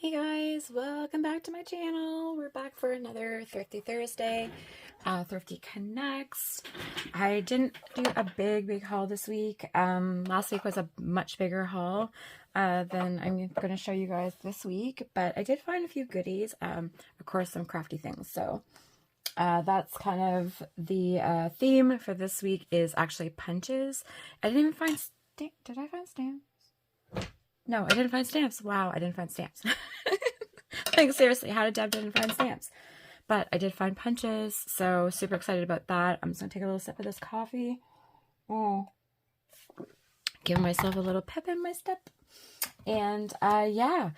Hey guys, welcome back to my channel. We're back for another Thrifty Thursday, Thrifty Connects. I didn't do a big haul this week. Last week was a much bigger haul than I'm going to show you guys this week, but I did find a few goodies, of course some crafty things. So that's kind of the theme for this week is actually punches. I didn't even find did I find stamps? No, I didn't find stamps. Wow, I didn't find stamps. Like, seriously, how did Deb didn't find stamps? But I did find punches, so super excited about that. I'm just going to take a little sip of this coffee. Give myself a little pep in my step. And, yeah.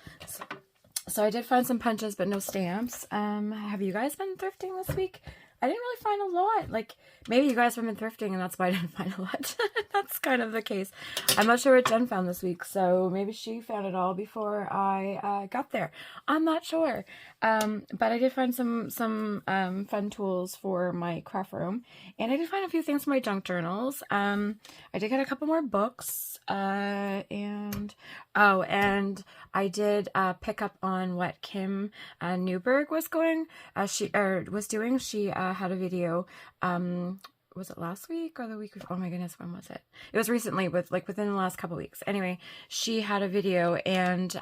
So I did find some punches, but no stamps. Have you guys been thrifting this week? I didn't really find a lot. Like, maybe you guys have been thrifting and that's why I didn't find a lot. That's kind of the case. I'm not sure what Jen found this week, so maybe she found it all before I got there. I'm not sure. But I did find some fun tools for my craft room, and I did find a few things for my junk journals. I did get a couple more books, and I did pick up on what Kim Newberg was doing. She had a video. Was it last week or the week before? Oh my goodness, when was it? It was recently, within the last couple weeks. Anyway, she had a video and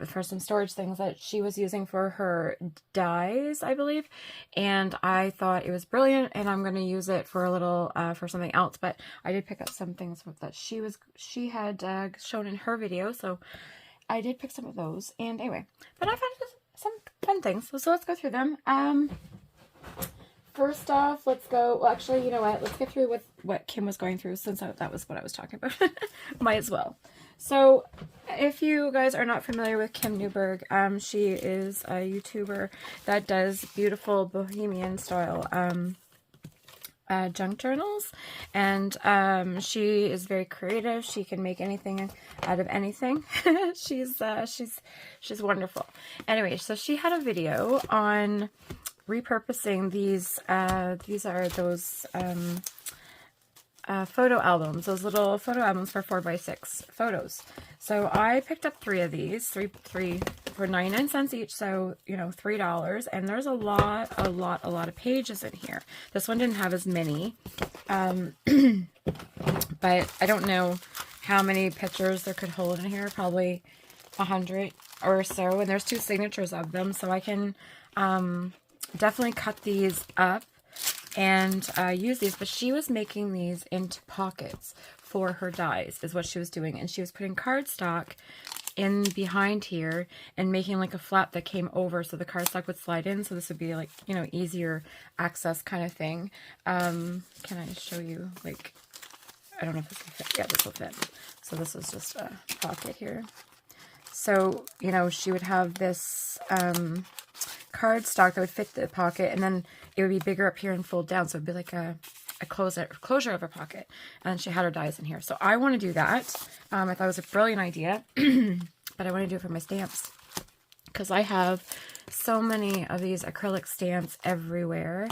for some storage things that she was using for her dyes, I believe. And I thought it was brilliant, and I'm going to use it for a little for something else. But I did pick up some things that she had shown in her video, so I did pick some of those. And anyway, but I found some fun things, so let's go through them. First off, let's go, well, actually, you know what, let's get through with what Kim was going through, since that was what I was talking about. Might as well. So, if you guys are not familiar with Kim Newberg, she is a YouTuber that does beautiful bohemian style junk journals, and she is very creative. She can make anything out of anything. she's wonderful. Anyway, so she had a video on repurposing these are those photo albums, those little photo albums for 4x6 photos. So I picked up three of these, three for 99 cents each, so you know, $3, and there's a lot of pages in here. This one didn't have as many, but I don't know how many pictures there could hold in here, probably 100 or so, and there's 2 signatures of them, so I can definitely cut these up and use these. But she was making these into pockets for her dies, is what she was doing, and she was putting cardstock in behind here and making like a flap that came over so the cardstock would slide in, so this would be like, you know, easier access kind of thing. Can I show you, like, I don't know if this will fit. Yeah, this will fit. So this is just a pocket here. So, you know, she would have this cardstock that would fit the pocket, and then it would be bigger up here and fold down, so it'd be like a closure of a pocket. And she had her dies in here, so I want to do that. I thought it was a brilliant idea, but I want to do it for my stamps because I have so many of these acrylic stamps everywhere.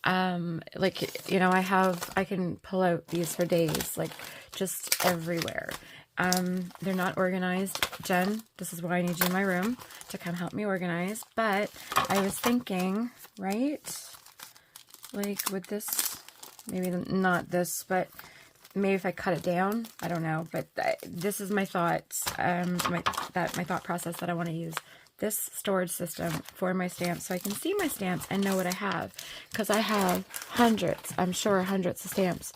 Like, you know, I can pull out these for days, like just everywhere. They're not organized. Jen, this is why I need you in my room to come help me organize. But I was thinking, right? Like, with this, maybe not this, but maybe if I cut it down, I don't know. But this is my thoughts, my thought process, that I want to use this storage system for my stamps so I can see my stamps and know what I have. Because I have hundreds, I'm sure hundreds of stamps,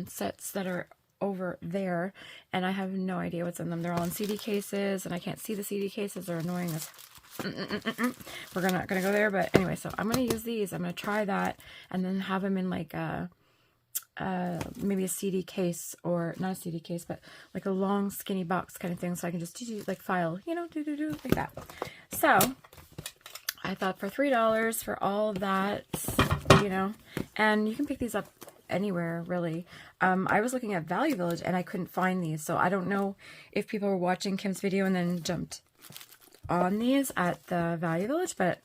sets that are over there, and I have no idea what's in them. They're all in CD cases, and I can't see the CD cases. They're annoying as we're not gonna go there, but anyway, so I'm gonna use these. I'm gonna try that, and then have them in like a maybe a CD case, or not a CD case, but like a long skinny box kind of thing, so I can just do like file, you know, do like that. So I thought for $3 for all of that, you know, and you can pick these up anywhere really. I was looking at Value Village and I couldn't find these, so I don't know if people were watching Kim's video and then jumped on these at the Value Village, but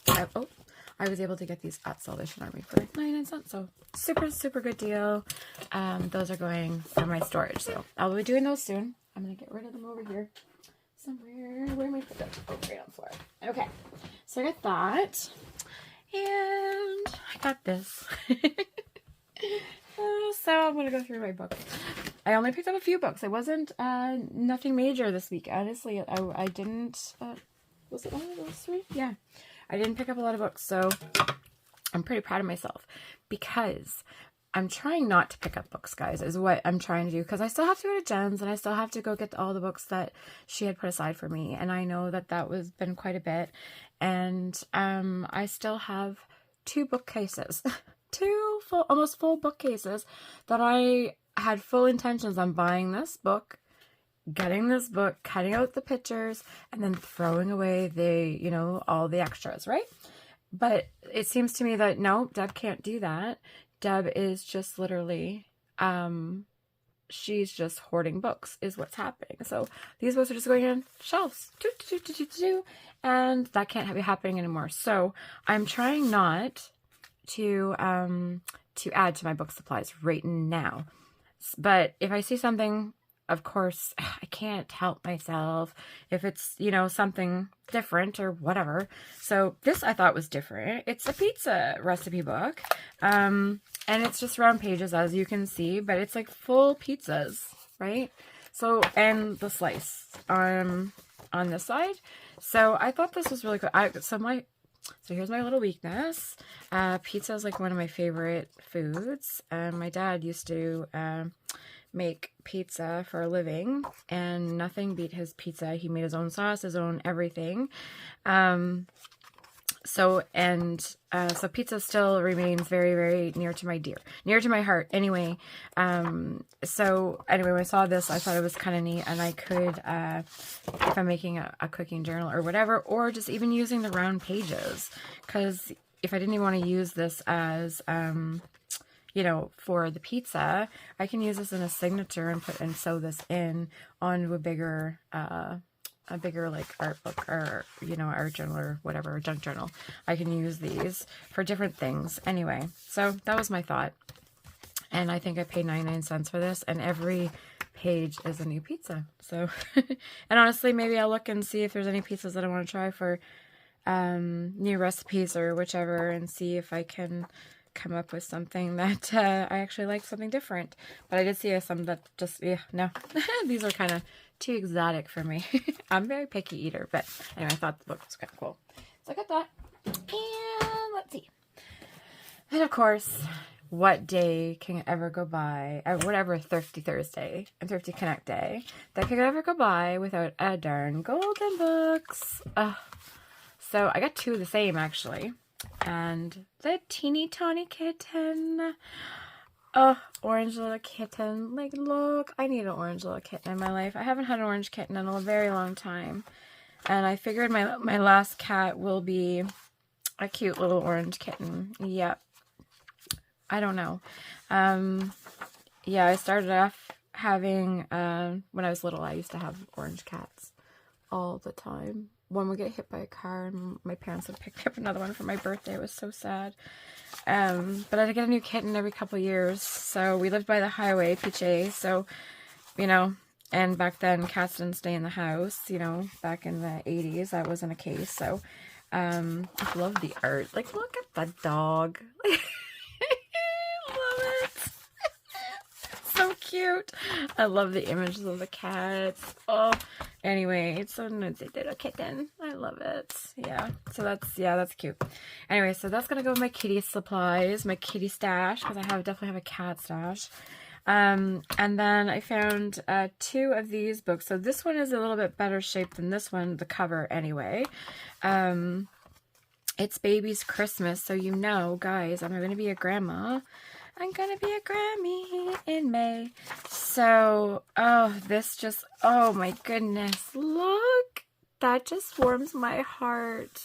I was able to get these at Salvation Army for 99 cents, so super good deal. Those are going for my storage, so I'll be doing those soon. I'm gonna get rid of them over here. somewhere. Where am I put that? Oh, right on the floor. Okay, so I got that, and I got this. So I'm gonna go through my books. I only picked up a few books. It wasn't nothing major this week. Honestly, I didn't. Was it one of those three? Yeah, I didn't pick up a lot of books, so I'm pretty proud of myself because I'm trying not to pick up books, guys, is what I'm trying to do, because I still have to go to Jen's and I still have to go get all the books that she had put aside for me, and I know that was been quite a bit, and I still have 2 bookcases, 2 almost full bookcases that I had full intentions on buying this book, getting this book, cutting out the pictures, and then throwing away the, all the extras, right? But it seems to me that no, Deb can't do that. Deb is just literally, she's just hoarding books is what's happening. So these books are just going on shelves, and that can't be happening anymore. So I'm trying not to add to my book supplies right now. But if I see something, of course, I can't help myself if it's, something different or whatever. So this I thought was different. It's a pizza recipe book. And it's just round pages, as you can see, but it's like full pizzas, right? So, and the slice on this side. So I thought this was really good. So here's my little weakness. Pizza is like one of my favorite foods. My dad used to make pizza for a living, and nothing beat his pizza. He made his own sauce, his own everything. So pizza still remains very, very near to my heart. Anyway, so anyway, when I saw this, I thought it was kind of neat, and I could, if I'm making a cooking journal or whatever, or just even using the round pages, because if I didn't even want to use this as, for the pizza, I can use this in a signature and sew this in onto a bigger like art book or, art journal or whatever, junk journal. I can use these for different things. Anyway, so that was my thought. And I think I paid 99 cents for this, and every page is a new pizza. So, and honestly, maybe I'll look and see if there's any pizzas that I want to try for new recipes or whichever, and see if I can come up with something that I actually like, something different. But I did see some that just, no, these are kind of too exotic for me. I'm a very picky eater, but anyway, I thought the book was kind of cool. So I got that. And let's see. And of course, what day can ever go by, whatever Thrifty Thursday and Thrifty Connect Day, that could ever go by without a darn golden books. So I got 2 of the same, actually. And the teeny tiny kitten. Oh, orange little kitten. Like, look, I need an orange little kitten in my life. I haven't had an orange kitten in a very long time. And I figured my last cat will be a cute little orange kitten. Yep. I don't know. Yeah, I started off having, when I was little, I used to have orange cats all the time. One would get hit by a car, and my parents would pick up another one for my birthday. It was so sad. But I had to get a new kitten every couple of years. So we lived by the highway, PJ. So, and back then cats didn't stay in the house, back in the 80s, that wasn't a case. So, I love the art. Like, look at the dog. Love it. So cute. I love the images of the cats. Oh, anyway, it's so nice. Little kitten. I love it. Yeah. So that's cute. Anyway, so that's gonna go with my kitty supplies, my kitty stash, because I definitely have a cat stash. And then I found 2 of these books. So this one is a little bit better shape than this one, the cover anyway. It's Baby's Christmas, so guys, I'm gonna be a grandma. I'm gonna be a Grammy in May. So, oh my goodness, look, that just warms my heart.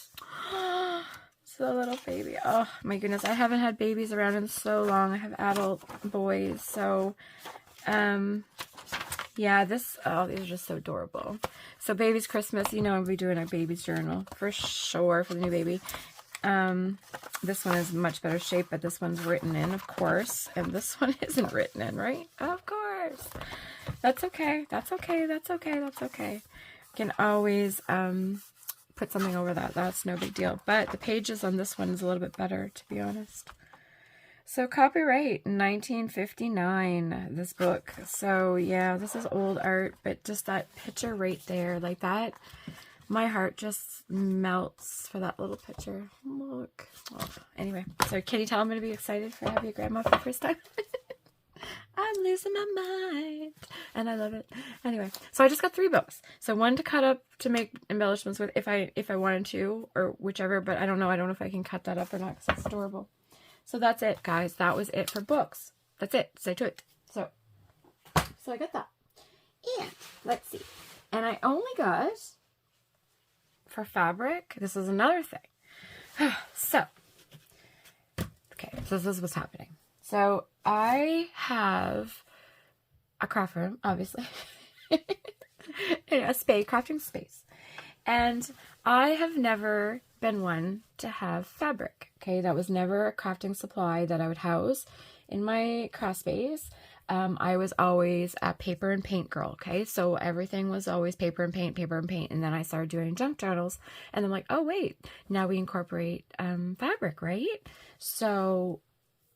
It's a little baby. Oh my goodness, I haven't had babies around in so long. I have adult boys, so, yeah, these are just so adorable. So Baby's Christmas, I'll be doing a baby's journal for sure for the new baby. This one is much better shape, but this one's written in, of course, and this one isn't written in, right? Of course. That's okay. That's okay. That's okay. That's okay. can always put something over that. That's no big deal. But the pages on this one is a little bit better, to be honest. So copyright 1959, this book. So yeah, this is old art, but just that picture right there, like that, my heart just melts for that little picture. Look. Oh, anyway, so can you tell I'm going to be excited for having a grandma for the first time? I'm losing my mind. And I love it. Anyway, so I just got 3 books. So one to cut up to make embellishments with if I wanted to, or whichever, but I don't know. I don't know if I can cut that up or not because it's adorable. So that's it, guys. That was it for books. That's it. Stay tuned. So I got that. And let's see. And I only got, for fabric, this is another thing. So, okay, so this is what's happening. So I have a craft room, obviously. A crafting space. And I have never been one to have fabric. Okay, that was never a crafting supply that I would house in my craft space. I was always a paper and paint girl. Okay, so everything was always paper and paint, paper and paint. And then I started doing junk journals, and I'm like, oh wait, now we incorporate fabric, right? So,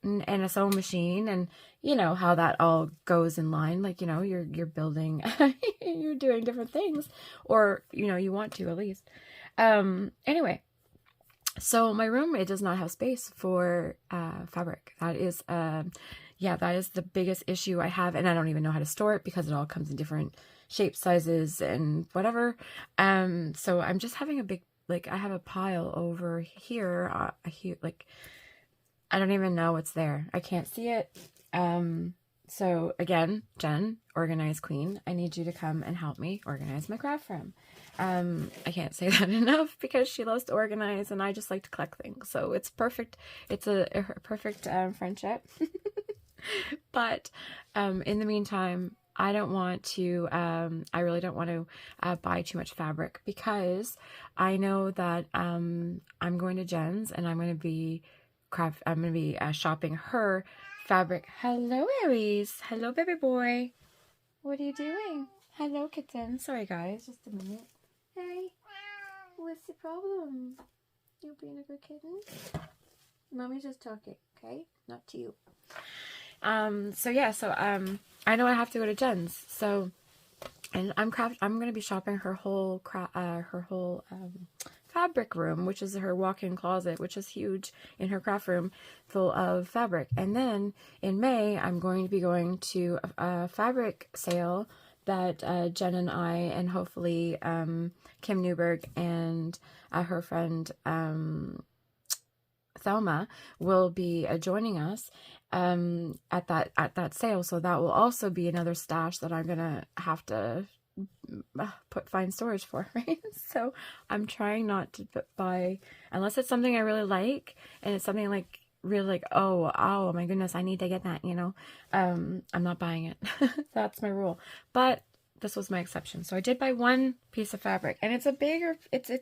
and a sewing machine, and you know how that all goes in line. Like, you know, you're building, you're doing different things, or you know, you want to at least. Anyway. So my room, it does not have space for fabric. That is, yeah, that is the biggest issue I have, and I don't even know how to store it because it all comes in different shapes, sizes, and whatever. So I'm just having a big, like, I have a pile over here, like, I don't even know what's there. I can't see it. So again, Jen, organize queen, I need you to come and help me organize my craft room. I can't say that enough because she loves to organize and I just like to collect things. So it's perfect. It's a perfect friendship. But in the meantime, I don't want to, I really don't want to buy too much fabric because I know that I'm going to Jen's and I'm going to be shopping her fabric. Hello, Aries. Hello, baby boy. What are you doing? Hello, kitten. Sorry, guys. Just a minute. Hey. What's the problem? You being a good kitten? Mommy's just talking, okay? Not to you. So yeah, so I know I have to go to Jen's. So, and I'm going to be shopping her whole fabric room, which is her walk-in closet, which is huge in her craft room, full of fabric. And then in May, I'm going to be going to a fabric sale that Jen and I, and hopefully Kim Newberg and her friend Thelma will be joining us at that sale. So that will also be another stash that I'm gonna have to find storage for, right? So I'm trying not to buy unless it's something I really like and it's something like really like, oh my goodness, I need to get that, you know. I'm not buying it. That's my rule. But this was my exception. So I did buy one piece of fabric, and it's a bigger, it's a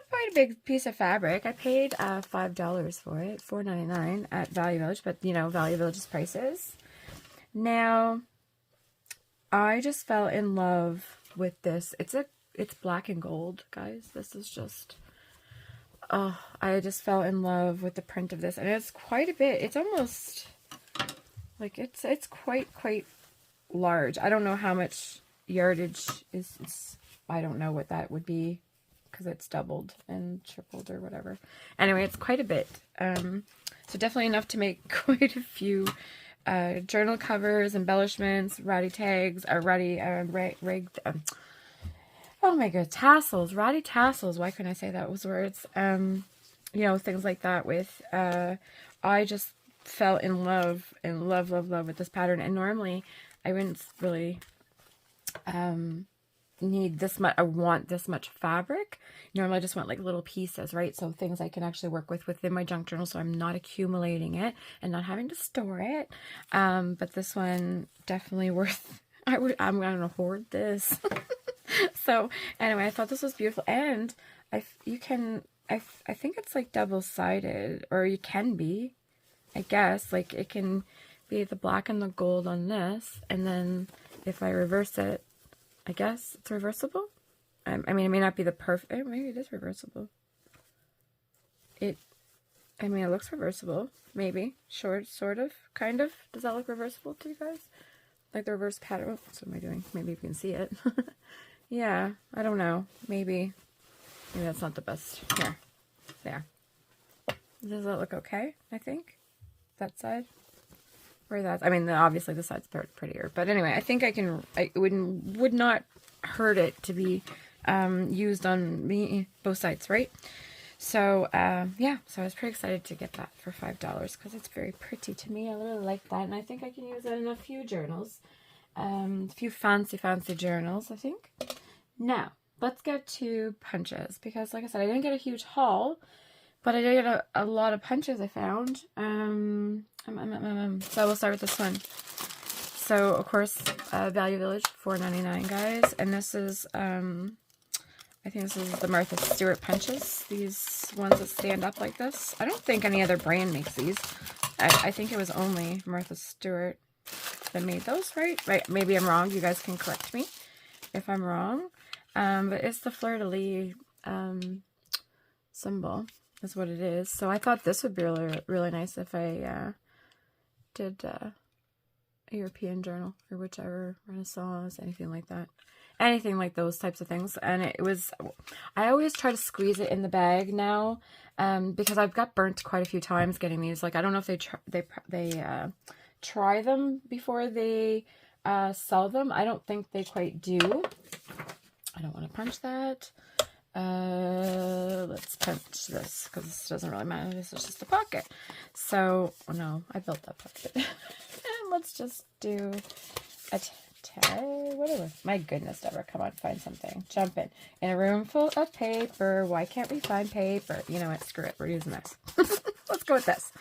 quite a big piece of fabric. I paid $5 for it, $4.99 at Value Village, but you know, Value Village's prices. Now, I just fell in love with this. It's black and gold, guys. This is just, oh, I just fell in love with the print of this, and it's quite a bit. It's almost like it's quite large. I don't know how much yardage is. I don't know what that would be because it's doubled and tripled or whatever. Anyway, it's quite a bit. So definitely enough to make quite a few journal covers, embellishments, ratty tags, oh my god, tassels, ratty tassels. Why couldn't I say those words? You know, things like that. With I just fell in love with this pattern, and normally I wouldn't really need this much. I want this much fabric. Normally I just want like little pieces, right? So things I can actually work with within my junk journal, so I'm not accumulating it and not having to store it. But this one definitely worth. I'm gonna hoard this. So anyway, I thought this was beautiful, and I think it's like double-sided, or you can be, I guess, like it can be the black and the gold on this, and then if I reverse it, I guess it's reversible. I mean, it may not be the perfect, maybe it is reversible. I mean, it looks reversible, maybe. Sort of, kind of. Does that look reversible to you guys? Like the reverse pattern. Oh, what am I doing? Maybe you can see it. Yeah, I don't know. Maybe that's not the best. Here. There. Does that look okay, I think? That side? Or that? I mean, obviously the side's prettier. But anyway, I think it would not hurt it to be used on me, both sides, right? So, yeah, so I was pretty excited to get that for $5 because it's very pretty to me. I really like that, and I think I can use it in a few journals. A few fancy journals, I think. Now, let's get to punches because, like I said, I didn't get a huge haul, but I did get a lot of punches I found. So we'll start with this one. So, of course, Value Village, $4.99, guys, and this is... I think this is the Martha Stewart punches. These ones that stand up like this. I don't think any other brand makes these. I think it was only Martha Stewart that made those, right? Right, maybe I'm wrong. You guys can correct me if I'm wrong. But it's the fleur-de-lis symbol is what it is. So I thought this would be really, really nice if I did a European journal or whichever, Renaissance, anything like that. Anything like those types of things. And it was, I always try to squeeze it in the bag now, because I've got burnt quite a few times getting these. Like, I don't know if they try them before they sell them. I don't think they quite do. I don't want to punch that. Let's punch this because this doesn't really matter. This is just a pocket. So, oh no, I built that pocket. And let's just do a whatever. My goodness, Deborah, come on, find something. Jump in. In a room full of paper, why can't we find paper? You know what? Screw it. We're using this. Let's go with this.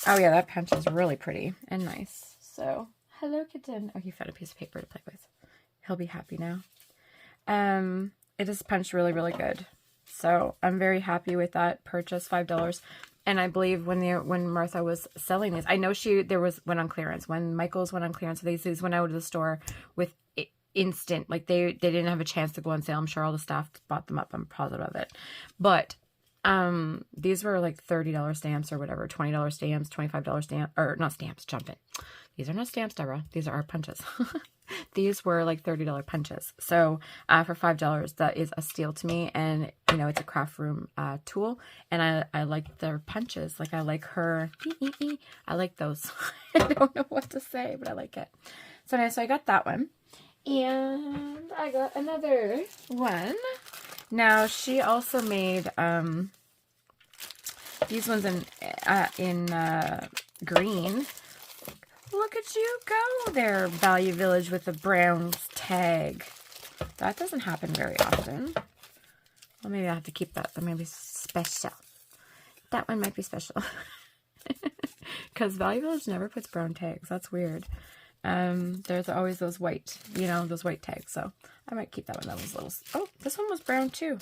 Oh, yeah, that punch is really pretty and nice. So, hello, kitten. Oh, he found a piece of paper to play with. He'll be happy now. It is punched really, really good. So, I'm very happy with that purchase, $5. And I believe when Martha was selling these, I know there went on clearance. When Michael's went on clearance, these went out of the store with instant. Like they didn't have a chance to go on sale. I'm sure all the staff bought them up. I'm positive of it. But these were like $30 stamps or whatever, $20 stamps, $25 stamps, or not stamps. Jump in. These are not stamps, Deborah. These are our punches. These were like $30 punches. So for $5, that is a steal to me. And, you know, it's a craft room tool. And I like their punches. Like, I like her. I like those. I don't know what to say, but I like it. So anyway, so I got that one. And I got another one. Now, she also made these ones in green. Look at you go there, Value Village with the brown tag. That doesn't happen very often. Well, maybe I have to keep that. That might be special. That one might be special. Because Value Village never puts brown tags. That's weird. There's always those white, you know, those white tags. So I might keep that one. That was little. Oh, this one was brown too.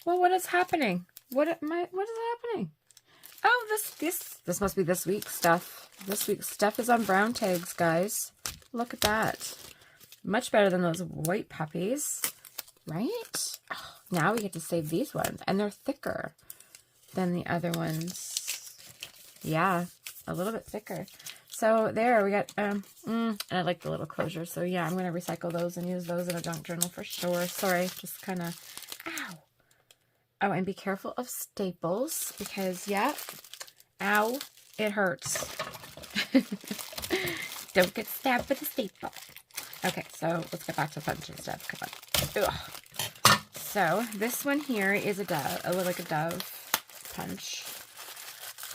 Well, what is happening? What is happening? Oh, this must be this week's stuff. This week's stuff is on brown tags, guys. Look at that. Much better than those white puppies, right? Oh, now we get to save these ones, and they're thicker than the other ones. Yeah, a little bit thicker. So there we got, and I like the little closure. So yeah, I'm going to recycle those and use those in a junk journal for sure. Sorry, just kind of, ow. Oh, and be careful of staples because, yeah, ow, it hurts. Don't get stabbed with a staple. Okay, so let's get back to punching stuff. Come on. Ugh. So this one here is a dove, like a dove punch.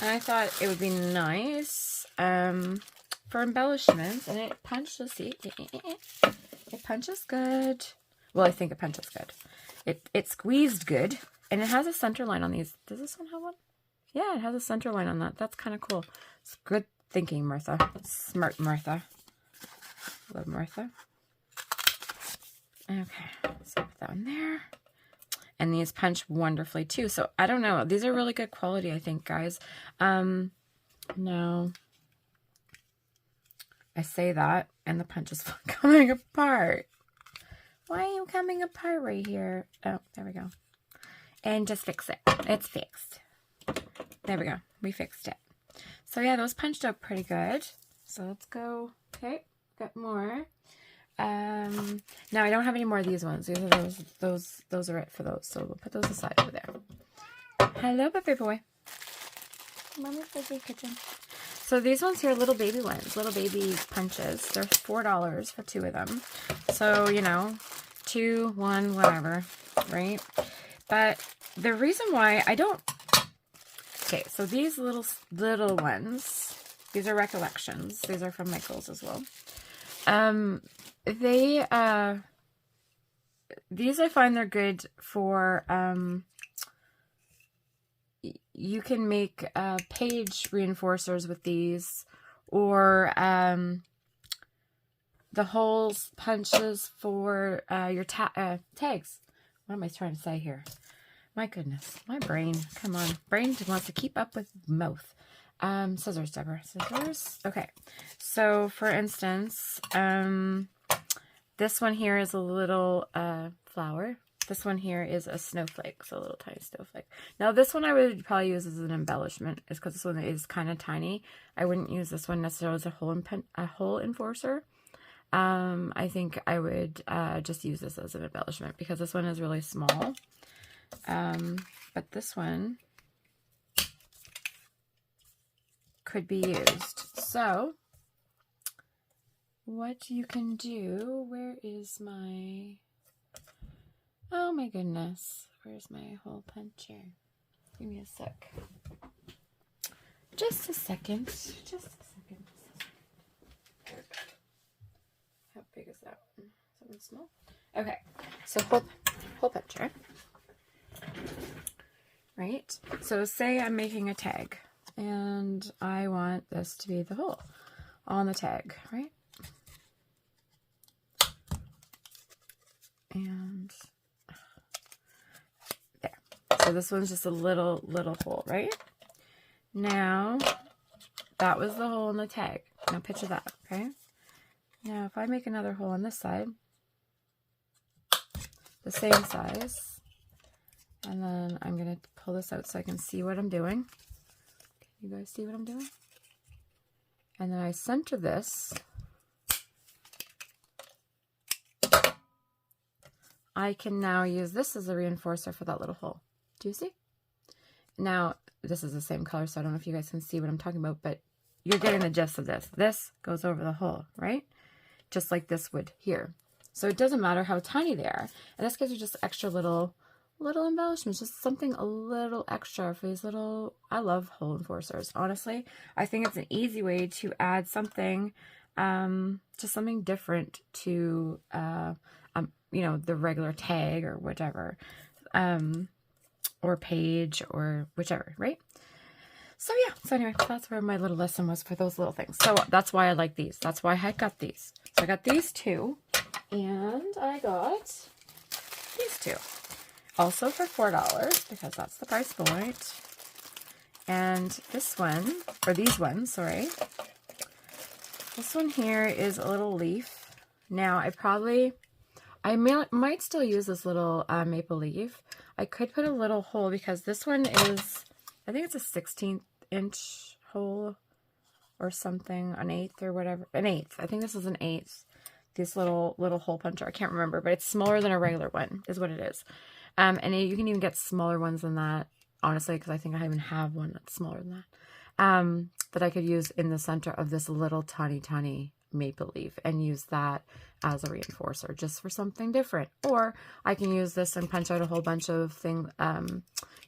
And I thought it would be nice for embellishments. And it punched, let's see. It punches good. Well, I think it punches good. It squeezed good. And it has a center line on these. Does this one have one? Yeah, it has a center line on that. That's kind of cool. It's good thinking, Martha. Smart Martha. Love Martha. Okay, so put that one there. And these punch wonderfully too. So I don't know. These are really good quality, I think, guys. No. I say that. And the punch is coming apart. Why are you coming apart right here? Oh, there we go. And just fix it. It's fixed. There we go. We fixed it. So yeah, those punched out pretty good. So let's go. Okay, got more. Now I don't have any more of these ones. These are those are it for those. So we'll put those aside over there. Hello, baby boy. Mommy's busy kitchen. So these ones here, little baby ones, little baby punches. They're $4 for 2 of them. So, you know, 2, 1, whatever, right? But the reason why I don't... Okay, so these little ones, these are Recollections. These are from Michael's as well. These I find they're good for... you can make page reinforcers with these, or the holes punches for your tags. What am I trying to say here? My goodness, my brain. Come on, brain wants to keep up with mouth. Scissors, Deborah. Scissors. Okay, so for instance, this one here is a little flower. This one here is a snowflake, so a little tiny snowflake. Now this one I would probably use as an embellishment, is because this one is kind of tiny. I wouldn't use this one necessarily as a hole enforcer. I think I would just use this as an embellishment because this one is really small. But this one could be used. So what you can do, where is my... Oh my goodness, where's my hole puncher? Give me a sec. Just a second. Just a second. How big is that one? Something small? Okay, so hole puncher. Right? So say I'm making a tag and I want this to be the hole on the tag, right? And so this one's just a little hole, right? Now, that was the hole in the tag. Now picture that, okay? Now, if I make another hole on this side, the same size, and then I'm going to pull this out so I can see what I'm doing. Can you guys see what I'm doing? And then I center this. I can now use this as a reinforcer for that little hole. Do you see? Now, this is the same color, so I don't know if you guys can see what I'm talking about, but you're getting the gist of this. This goes over the hole, right? Just like this would here. So it doesn't matter how tiny they are. And this gives you just extra little embellishments, just something a little extra for these little... I love hole enforcers, honestly. I think it's an easy way to add something, just something different to, you know, the regular tag or whatever. Or page or whichever, right? So yeah, so anyway, that's where my little lesson was for those little things. So that's why I like these. That's why I got these. So I got these 2, and I got these 2. Also for $4, because that's the price point. And this one, or these ones, sorry. This one here is a little leaf. Now I might still use this little maple leaf. I could put a little hole because this one is, I think it's a 16th inch hole or something, an 1/8 or whatever, an 1/8. I think this is an 1/8. This little hole puncher, I can't remember, but it's smaller than a regular one is what it is. And you can even get smaller ones than that, honestly, because I think I even have one that's smaller than that. That I could use in the center of this little tiny maple leaf and use that as a reinforcer just for something different. Or I can use this and punch out a whole bunch of things,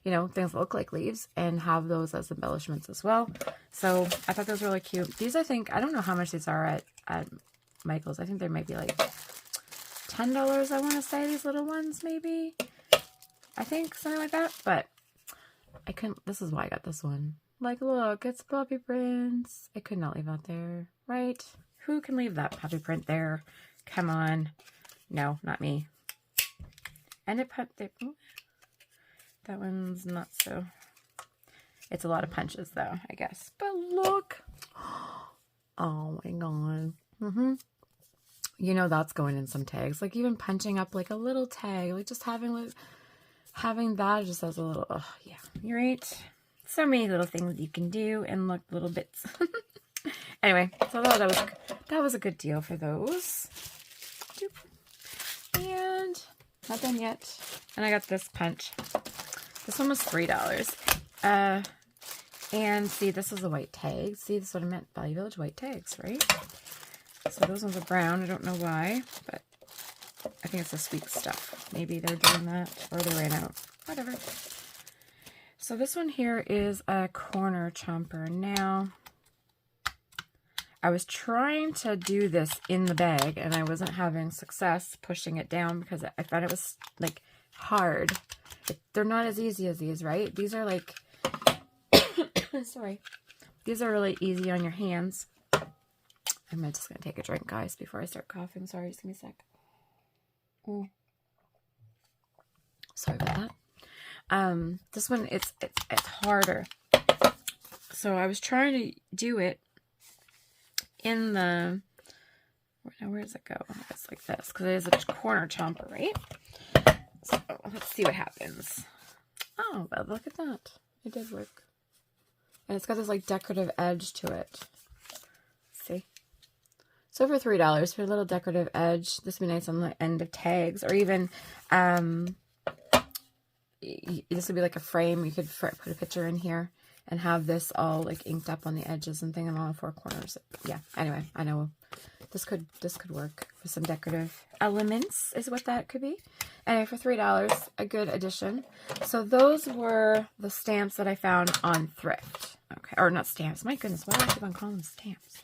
you know, things that look like leaves and have those as embellishments as well. So I thought those were really cute. These, I think, I don't know how much these are at Michael's. I think they might be like $10, I want to say, these little ones, maybe. I think something like that, but I couldn't, this is why I got this one. Like, look, it's puppy prints. I could not leave that there, right? Who can leave that puppy print there? Come on. No, not me. And it put the, that one's not so, it's a lot of punches though, I guess. But look. Oh my god. you know that's going in some tags. Like even punching up like a little tag, like just having that just as a little, oh yeah, you're right. So many little things you can do and look little bits. Anyway, so I thought that was a good deal for those. And not done yet. And I got this punch. This one was $3. And see, this is a white tag. See, this is what I meant. Value Village white tags, right? So those ones are brown. I don't know why, but I think it's the sweet stuff. Maybe they're doing that, or they ran out. Whatever. So this one here is a corner chomper. Now, I was trying to do this in the bag, and I wasn't having success pushing it down because I found it was, like, hard. They're not as easy as these, right? These are, like, sorry. These are really easy on your hands. I'm just going to take a drink, guys, before I start coughing. Sorry, just give me a sec. Sorry about that. This one, it's harder. So I was trying to do it in the, now where does it go? It's like this, because it is a corner chomper, right? So let's see what happens. Oh, well, look at that. It did work. And it's got this like decorative edge to it. See? So for $3, for a little decorative edge, this would be nice on the end of tags, or even, this would be like a frame. You could put a picture in here and have this all like inked up on the edges and thing and on the four corners. Yeah, anyway, I know this could work for some decorative elements is what that could be. Anyway, for $3, a good addition. So those were the stamps that I found on Thrift. Okay, or not stamps. My goodness, why do I keep on calling them stamps?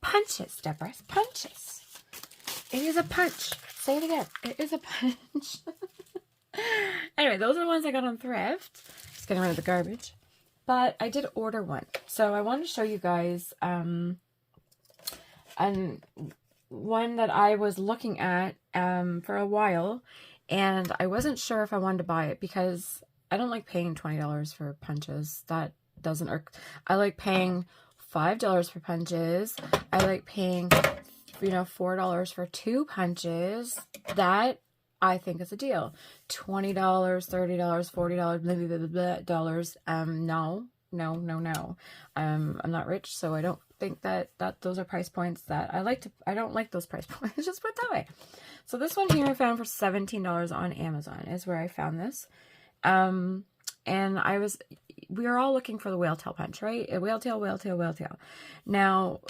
Punches, Deborah. Punches. It is a punch. Say it again. It is a punch. Anyway, those are the ones I got on Thrift. Just getting rid of the garbage. But I did order one. So I wanted to show you guys and one that I was looking at for a while. And I wasn't sure if I wanted to buy it because I don't like paying $20 for punches. That doesn't work. I like paying $5 for punches. I like paying, you know, $4 for 2 punches. That I think is a deal. $20, $30, $40, maybe dollars. No. I'm not rich, so I don't think that those are price points that I don't like those price points. Just put it that way. So this one here I found for $17 on Amazon is where I found this. And we are all looking for the whale tail punch, right? A whale tail. Now,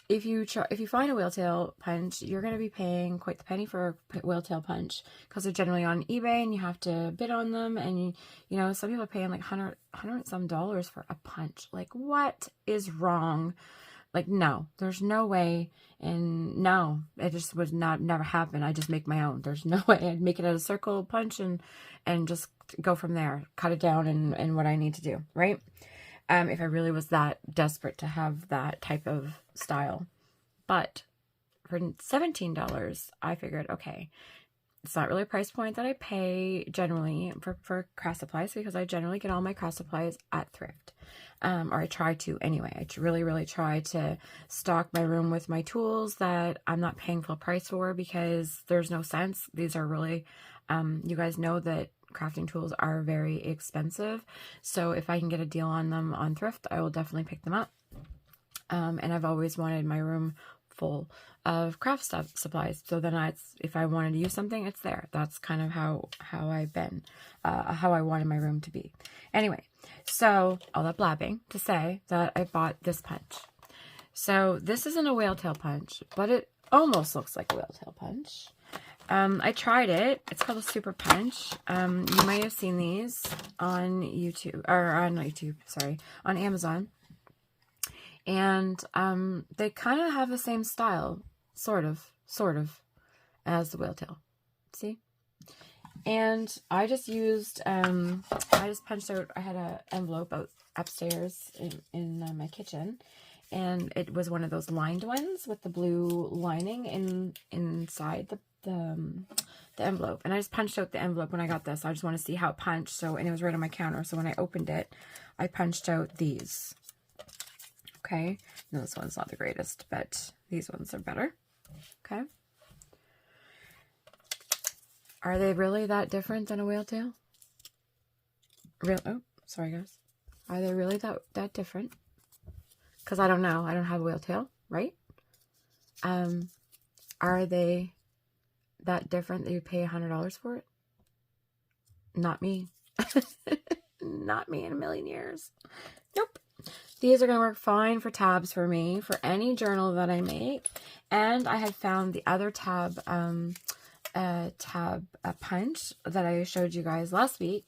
if you find a whale tail punch, you're going to be paying quite the penny for a whale tail punch because they're generally on eBay and you have to bid on them. And you know, some people are paying like $100 some for a punch. Like, what is wrong? Like, no, there's no way. And no, it just would never happen. I just make my own. There's no way I'd make it at a circle punch and just go from there, cut it down and what I need to do, right? If I really was that desperate to have that type of style. But for $17, I figured, okay, it's not really a price point that I pay generally for craft supplies because I generally get all my craft supplies at Thrift. Or I try to anyway. I really try to stock my room with my tools that I'm not paying full price for because there's no sense. These are really, you guys know that crafting tools are very expensive. So if I can get a deal on them on Thrift, I will definitely pick them up. And I've always wanted my room full of craft supplies. So then if I wanted to use something, it's there. That's kind of how I've been, how I wanted my room to be. Anyway, so all that blabbing to say that I bought this punch. So this isn't a whale tail punch, but it almost looks like a whale tail punch. I tried it. It's called a super punch. You might have seen these on YouTube, or not YouTube, sorry, on Amazon. And they kind of have the same style, sort of, as the whale tail. See? And I just used, I just punched out, I had an envelope out upstairs in my kitchen. And it was one of those lined ones with the blue lining inside the envelope. And I just punched out the envelope when I got this. I just want to see how it punched. And it was right on my counter. So when I opened it, I punched out these. Okay. No, this one's not the greatest, but these ones are better. Okay. Are they really that different than a whale tail? Oh, sorry guys. Are they really that different? Because I don't know. I don't have a whale tail, right? Are they that different that you'd pay $100 for it? Not me. Not me in a million years. Nope. These are going to work fine for tabs for me, for any journal that I make. And I had found the other tab punch that I showed you guys last week.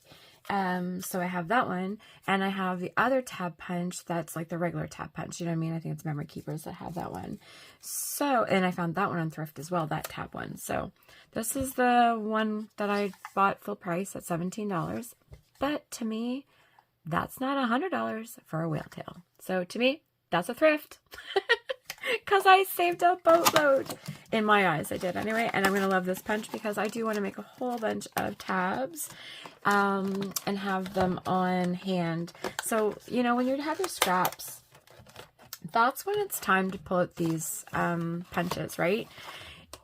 So I have that one, and I have the other tab punch that's like the regular tab punch. You know what I mean? I think it's Memory Keepers that have that one. So, and I found that one on Thrift as well, that tab one. So this is the one that I bought full price at $17. But to me, that's not $100 for a whale tail. So to me, that's a thrift. Because I saved a boatload. In my eyes, I did anyway. And I'm going to love this punch because I do want to make a whole bunch of tabs and have them on hand. So, you know, when you have your scraps, that's when it's time to pull out these punches, right?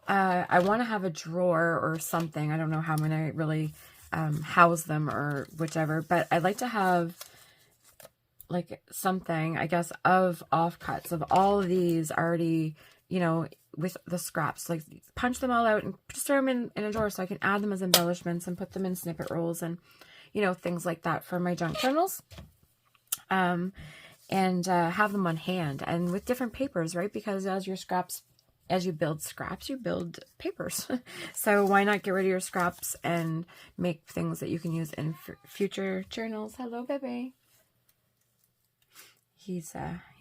I want to have a drawer or something. I don't know how I'm going to really house them or whichever. But I'd like to have like something, I guess, of offcuts of all of these already, you know, with the scraps, like punch them all out and just throw them in a drawer so I can add them as embellishments and put them in snippet rolls and, you know, things like that for my junk journals. And have them on hand and with different papers, right? Because as you build scraps, you build papers. So why not get rid of your scraps and make things that you can use in future journals? Hello, baby. He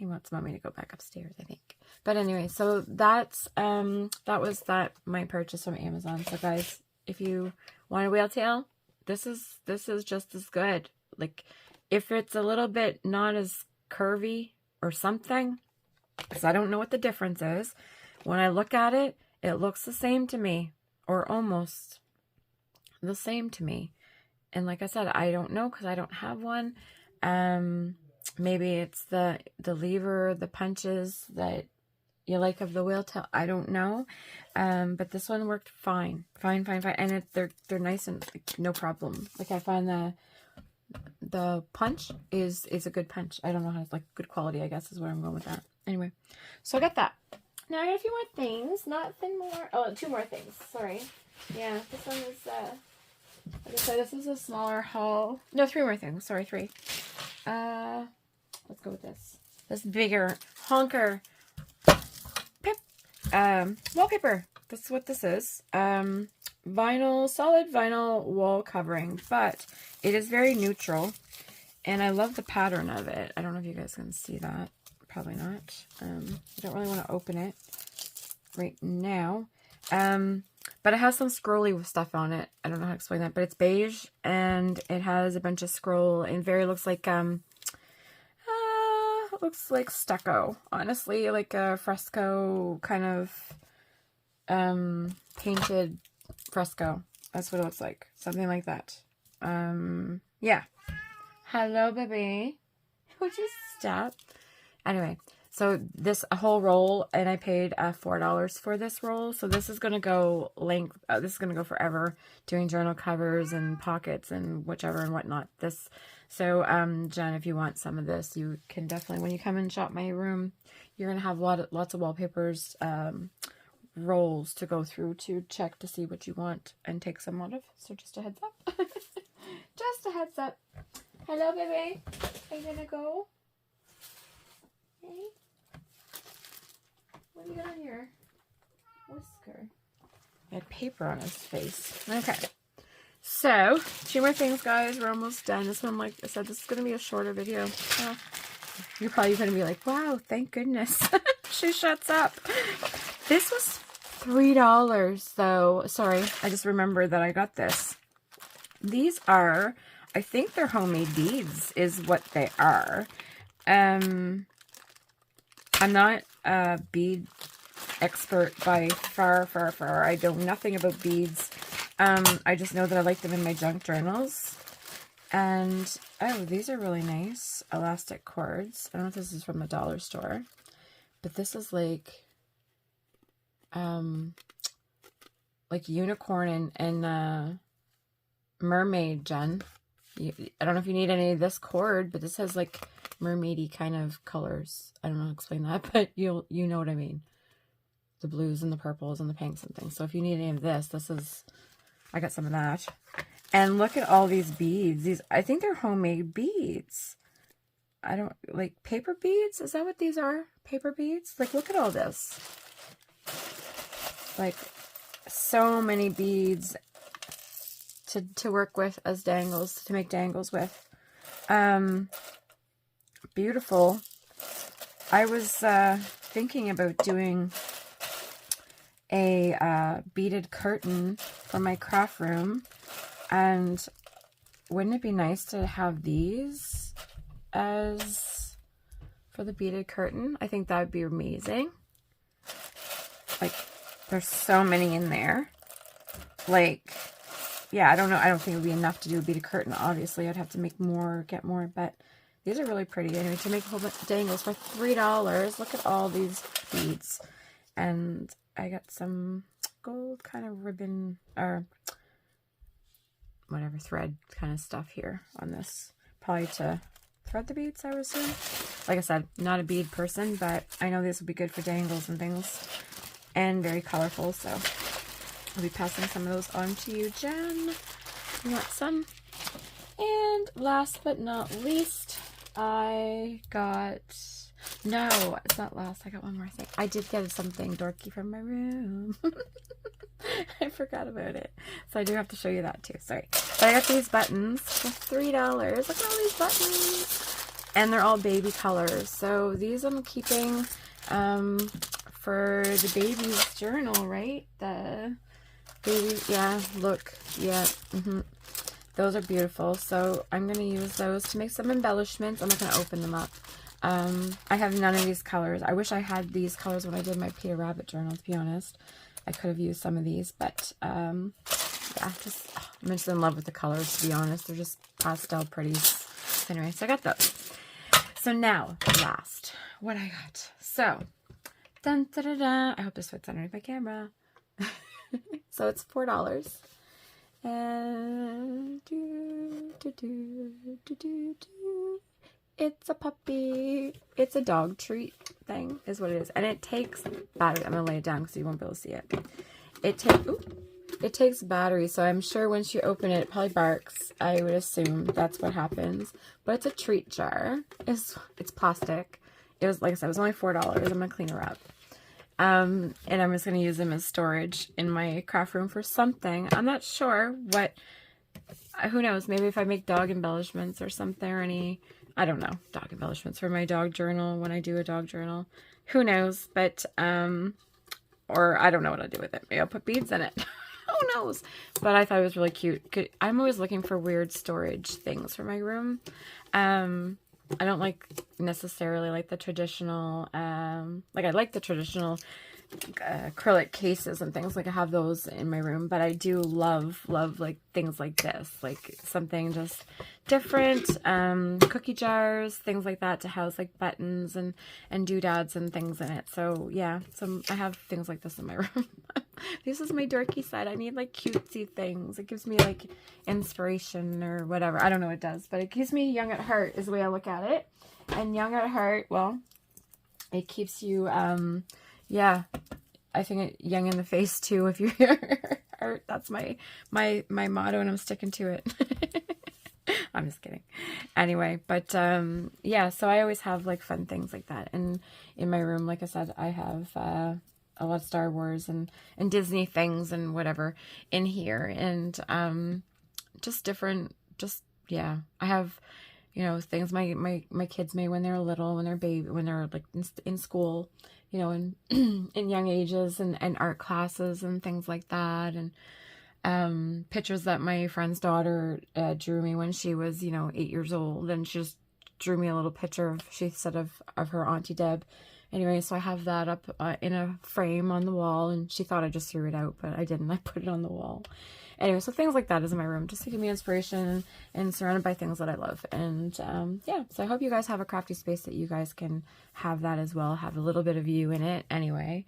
wants mommy to go back upstairs, I think. But anyway, so that's that was my purchase from Amazon. So guys, if you want a whale tail, this is just as good. Like if it's a little bit not as curvy or something, because I don't know what the difference is. When I look at it, it looks the same to me, or almost the same to me. And like I said, I don't know because I don't have one. Maybe it's the lever, the punches that you like of the whale tail. I don't know. But this one worked fine. Fine. And they're nice and no problem. Like I find the punch is a good punch. I don't know how it's like good quality, I guess is where I'm going with that. Anyway, so I got that. Now I got a few more things. Nothing more. Oh, two more things. Sorry. Yeah, this one is like I said, this is a smaller haul. No, three more things. Sorry, three. Let's go with this. This bigger honker wallpaper. That's what this is. Solid vinyl wall covering, but it is very neutral, and I love the pattern of it. I don't know if you guys can see that. Probably not. I don't really want to open it right now. But it has some scrolly stuff on it. I don't know how to explain that, but it's beige and it has a bunch of scroll and looks like stucco, honestly, like a fresco kind of painted fresco. That's what it looks like. Something like that. Yeah. Hello, baby. Would you stop? Anyway, so a whole roll, and I paid $4 for this roll. So this is gonna go this is gonna go forever, doing journal covers and pockets and whichever and whatnot. So Jen, if you want some of this, you can definitely, when you come and shop my room, you're gonna have lots of wallpapers, rolls to go through to check to see what you want and take some out of. So just a heads up. Just a heads up. Hello, baby. Are you gonna go? Hey, what do you got on your whisker? I had paper on his face. Okay. So, two more things, guys. We're almost done. This one, like I said, this is going to be a shorter video. You're probably going to be like, wow, thank goodness. She shuts up. This was $3, though. Sorry, I just remembered that I got this. These are, I think they're homemade beads is what they are. I'm not a bead expert by far. I know nothing about beads. I just know that I like them in my junk journals. And, oh, these are really nice. Elastic cords. I don't know if this is from a dollar store. But this is like like unicorn and mermaid, Jen. I don't know if you need any of this cord, but this has like mermaidy kind of colors. I don't know how to explain that, but you know what I mean. The blues and the purples and the pinks and things. So if you need any of this is, I got some of that. And look at all these beads. These, I think they're homemade beads. I don't, like paper beads? Is that what these are? Paper beads? Like, look at all this. Like, so many beads to work with as dangles, to make dangles with. Beautiful. I was thinking about doing a beaded curtain for my craft room, and wouldn't it be nice to have these as for the beaded curtain? I think that would be amazing. Like, there's so many in there. Like, yeah, I don't know. I don't think it would be enough to do a beaded curtain. Obviously, I'd have to make more, get more, but these are really pretty. Anyway, to make a whole bunch of dangles for $3. Look at all these beads. And I got some gold kind of ribbon, or whatever, thread kind of stuff here on this. Probably to thread the beads, I would assume. Like I said, not a bead person, but I know these would be good for dangles and things. And very colorful, so I'll be passing some of those on to you, Jen. You want some? And last but not least, I got... No, it's not last. I got one more thing. I did get something dorky from my room. I forgot about it. So I do have to show you that too. Sorry. But I got these buttons for $3. Look at all these buttons. And they're all baby colors. So these I'm keeping for the baby's journal, right? The baby, yeah, look, yeah. Those are beautiful. So I'm going to use those to make some embellishments. I'm not going to open them up. I have none of these colors. I wish I had these colors when I did my Peter Rabbit journal, to be honest. I could have used some of these, but yeah, just I'm just in love with the colors, to be honest. They're just pastel pretties. Anyway, so I got those. So now, last, what I got. So, dun, da, da, da. I hope this fits underneath my camera. So it's $4. And it's a puppy. It's a dog treat thing, is what it is. And it takes battery. I'm going to lay it down because you won't be able to see it. It takes battery, so I'm sure once you open it, it probably barks. I would assume that's what happens. But it's a treat jar. It's plastic. It was, like I said, it was only $4. I'm going to clean her up. And I'm just going to use them as storage in my craft room for something. I'm not sure what, who knows, maybe if I make dog embellishments or something, or any, I don't know, dog embellishments for my dog journal when I do a dog journal. Who knows, but, or I don't know what I'll do with it. Maybe I'll put beads in it. Who knows? But I thought it was really cute. I'm always looking for weird storage things for my room. I don't like necessarily like the traditional, like I like the traditional acrylic cases and things, like I have those in my room, but I do love like things like this, like something just different, cookie jars, things like that to house like buttons and doodads and things in it. So yeah, so I have things like this in my room. This is my dorky side. I need like cutesy things. It gives me like inspiration or whatever. I don't know what it does, but it keeps me young at heart is the way I look at it. And young at heart, well, it keeps you, yeah, I think young in the face too if you're hurt. That's my motto, and I'm sticking to it. I'm just kidding. Anyway, but yeah, so I always have like fun things like that. And in my room, like I said, I have a lot of Star Wars and Disney things and whatever in here, and just different, just yeah, I have, you know, things my kids made when they were little, when they're like in school, you know, in in young ages, and art classes and things like that, and pictures that my friend's daughter drew me when she was, you know, 8 years old, and she just drew me a little picture she said of her Auntie Deb. Anyway, so I have that up in a frame on the wall, and she thought I just threw it out, but I didn't. I put it on the wall. Anyway, so things like that is in my room, just to give me inspiration and surrounded by things that I love. And yeah, so I hope you guys have a crafty space that you guys can have that as well, have a little bit of you in it anyway.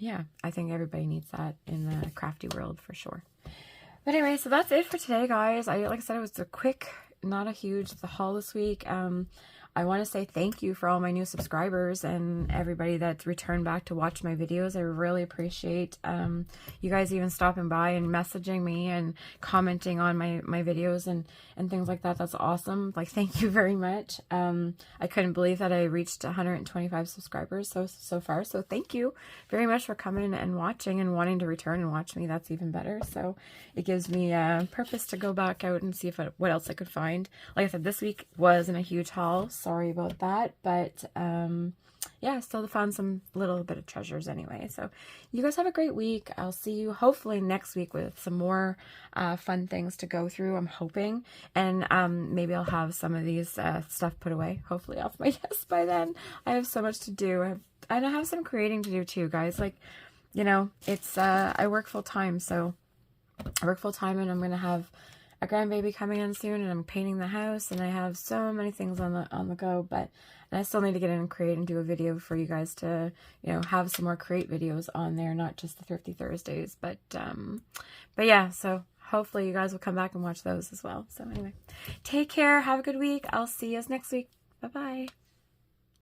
yeah, I think everybody needs that in the crafty world for sure. But anyway, so that's it for today, guys. Like I said, it was a quick, not a huge haul this week. I want to say thank you for all my new subscribers and everybody that's returned back to watch my videos. I really appreciate you guys even stopping by and messaging me and commenting on my videos and things like that. That's awesome. Like, thank you very much. I couldn't believe that I reached 125 subscribers so far. So thank you very much for coming and watching and wanting to return and watch me. That's even better. So it gives me a purpose to go back out and see what else I could find. Like I said, this week wasn't a huge haul. Sorry about that, but yeah, still found some little bit of treasures anyway. So you guys have a great week. I'll see you hopefully next week with some more fun things to go through, I'm hoping, and maybe I'll have some of these stuff put away, hopefully off my desk by then. I have so much to do, and I have some creating to do too, guys. Like, you know, it's I work full-time, so I work full-time, and I'm gonna have a grandbaby coming in soon, and I'm painting the house, and I have so many things on the go, and I still need to get in and create and do a video for you guys to, you know, have some more create videos on there, not just the Thrifty Thursdays, but yeah, so hopefully you guys will come back and watch those as well. So anyway, take care, have a good week. I'll see you next week. Bye-bye.